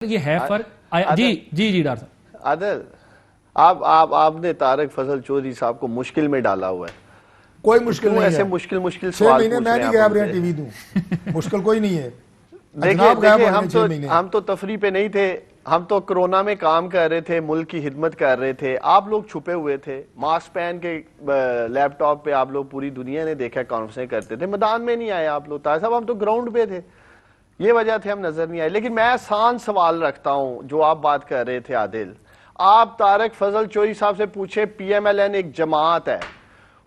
ये है फर्क। जी जी जी डॉक्टर साहब। आदिल, आपने तारक फजल चौधरी साहब को मुश्किल में डाला हुआ है। कोई मुश्किल नहीं ऐसे है। मुश्किल 6 सवाल महीने पूछ मैं रहे नहीं हैं गया आप अपने उनसे। टीवी दूं, मुश्किल कोई नहीं है। देखिए हम तो तफरी पे नहीं थे, हम तो कोरोना में काम कर रहे थे, मुल्क की हिदमत कर रहे थे। आप लोग छुपे हुए थे, मास्क पहन के लैपटॉप पे आप लोग, पूरी दुनिया ने देखा कॉन्फ्रेंस करते थे, मैदान में नहीं आए आप लोग। तार साहब हम तो ग्राउंड पे थे, ये वजह थे हम नजर नहीं आए। लेकिन मैं आसान सवाल रखता हूं, जो आप बात कर रहे थे आदिल, आप तारक फजल चौधरी साहब से पूछे, PMLN एक जमात है,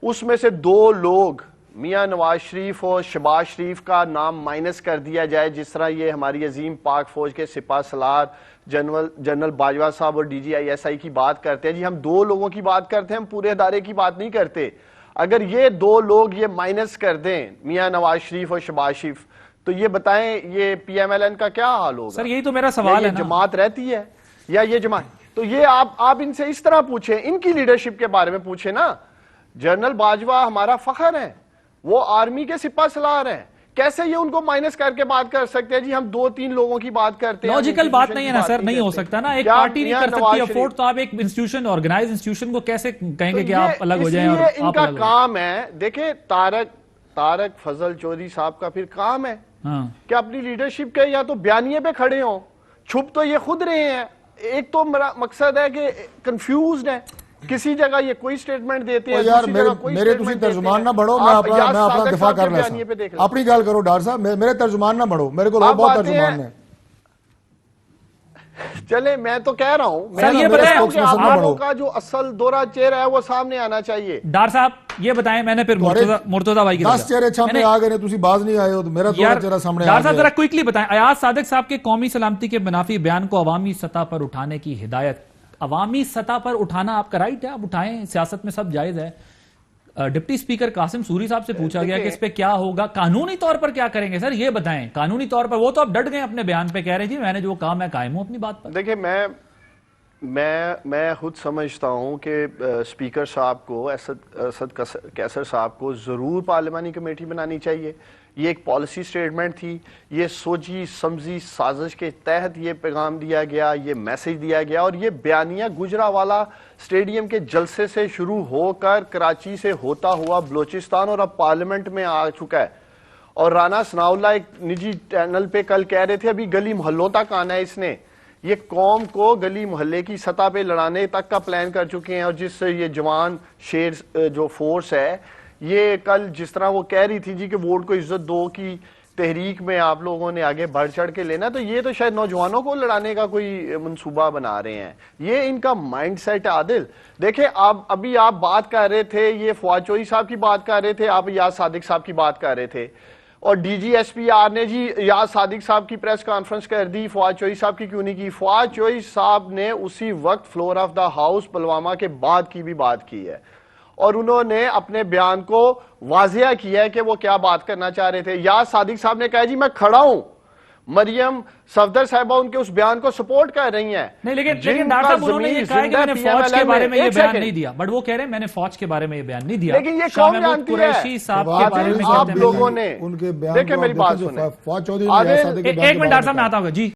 उसमें से 2 लोग मियां नवाज शरीफ और शहबाज शरीफ का नाम माइनस कर दिया जाए, जिस तरह ये हमारी अजीम पाक फौज के सिपा सलार जनरल बाजवा साहब और DGI-SI की बात करते हैं। जी हम 2 लोगों की बात करते हैं, हम पूरे अदारे की बात नहीं करते। अगर ये 2 लोग ये माइनस कर दें, मियां नवाज शरीफ और शहबाज शरीफ, तो ये बताएं ये PMLN का क्या हाल होगा? सर यही तो मेरा सवाल है ना। जमात रहती है या ये जमात? तो ये आप इनसे इस तरह पूछे, इनकी लीडरशिप के बारे में पूछे ना। जनरल बाजवा हमारा फखर है, वो आर्मी के सिपा सलार हैं, कैसे ये उनको माइनस करके बात कर सकते हैं? जी हम 2-3 लोगों की बात करते हैं। लॉजिकल बात नहीं है ना सर, नहीं हो सकता ना। एक पार्टी नहीं कर सकती अफोर्ड, तो आप एक इंस्टीट्यूशन, ऑर्गेनाइज इंस्टीट्यूशन को कैसे कहेंगे कि आप अलग हो जाएं? और इनका काम है, देखे तारक फजल चौधरी साहब का फिर काम है कि अपनी लीडरशिप के या तो बयानिए पे खड़े हों। छुप तो ये खुद रहे हैं। एक तो मेरा मकसद है कि कंफ्यूज्ड है, किसी जगह ये कोई स्टेटमेंट देते हैं, यार मेरे तुसी तर्जुमान ना बढ़ो, मैं अपना दिफा कर रहा हूं। अपनी गल करो डॉक्टर साहब, मेरे तर्जुमान ना बढ़ो, मेरे को लोग बहुत तर्जुमान है। चले मैं तो कह रहा हूं, सर ये बताएं आपको का जो असल दोहरा चेहरा है वो सामने आना चाहिए। डॉक्टर साहब ये बताएं, मैंने फिर मुर्तजा भाई की 10 चेहरे सामने आ गए, तुसी बाज नहीं आए हो, तो मेरा दोहरा चेहरा सामने आ गया। डॉक्टर साहब जरा क्विकली बताएं, अयाज सादिक साहब के कौमी सलामती के मुनाफी बयान को अवामी सतह पर उठाने की हिदायत, अवामी सतह पर उठाना आपका राइट है, आप उठाएं, सियासत में सब जायज है। डिप्टी स्पीकर कासिम सूरी साहब से पूछा गया कि इस पे क्या होगा, कानूनी तौर पर क्या करेंगे? सर ये बताएं कानूनी तौर पर। वो तो अब डट गए अपने बयान पे, कह रहे जी मैंने जो कहा मैं कायम हूं अपनी बात पर। देखिए मैं खुद समझता हूं कि स्पीकर साहब को, असद कैसर साहब को जरूर पार्लिमानी कमेटी बनानी चाहिए। ये एक पॉलिसी स्टेटमेंट थी, ये सोची समझी साजिश के तहत ये पैगाम दिया गया, ये मैसेज दिया गया। और ये बयानिया गुजरावाला स्टेडियम के जलसे से शुरू होकर कराची से होता हुआ बलोचिस्तान और अब पार्लियामेंट में आ चुका है। और राना सनाउल्लाह एक निजी चैनल पे कल कह रहे थे अभी गली मोहल्लों तक आना है इसने, ये कौम को गली मोहल्ले की सतह पे लड़ाने तक का प्लान कर चुके हैं। और जिससे ये जवान शेर जो फोर्स है, ये कल जिस तरह वो कह रही थी जी कि वोट को इज्जत दो की तहरीक में आप लोगों ने आगे बढ़ चढ़ के लेना, तो ये तो शायद नौजवानों को लड़ाने का कोई मंसूबा बना रहे हैं। ये इनका माइंडसेट है आदिल। देखिए अभी आप बात कर रहे थे, ये फवाद चौधरी साहब की बात कर रहे थे, आप याद सादिक साहब की बात कर रहे थे, और DGSPR ने जी याद सादिक साहब की प्रेस कॉन्फ्रेंस कर दी, फवाद चौधरी साहब की क्यों नहीं की? फवाद चौधरी साहब ने उसी वक्त floor of the house Pulwama के बाद की भी बात की है, और उन्होंने अपने बयान को वाजिया किया है कि वो क्या बात करना चाह रहे थे। याद सादिक साहब ने कहा जी मैं खड़ा हूं, मरियम सफदर साहिबा उनके उस बयान को सपोर्ट कर रही हैं। नहीं लेकिन डॉक्टर साहब उन्होंने ये कहा कि मैंने फौज के बारे में ये बयान नहीं दिया, बट वो कह रहे हैं मैंने फौज के बारे में ये बयान नहीं दिया। लेकिन ये कौन जानती है? साहब के बारे में आप लोगों ने उनके बयान, देखिए मेरी बात सुने, फौज चौधरी एक मिनट डॉक्टर साहब मैं आता हूँ जी।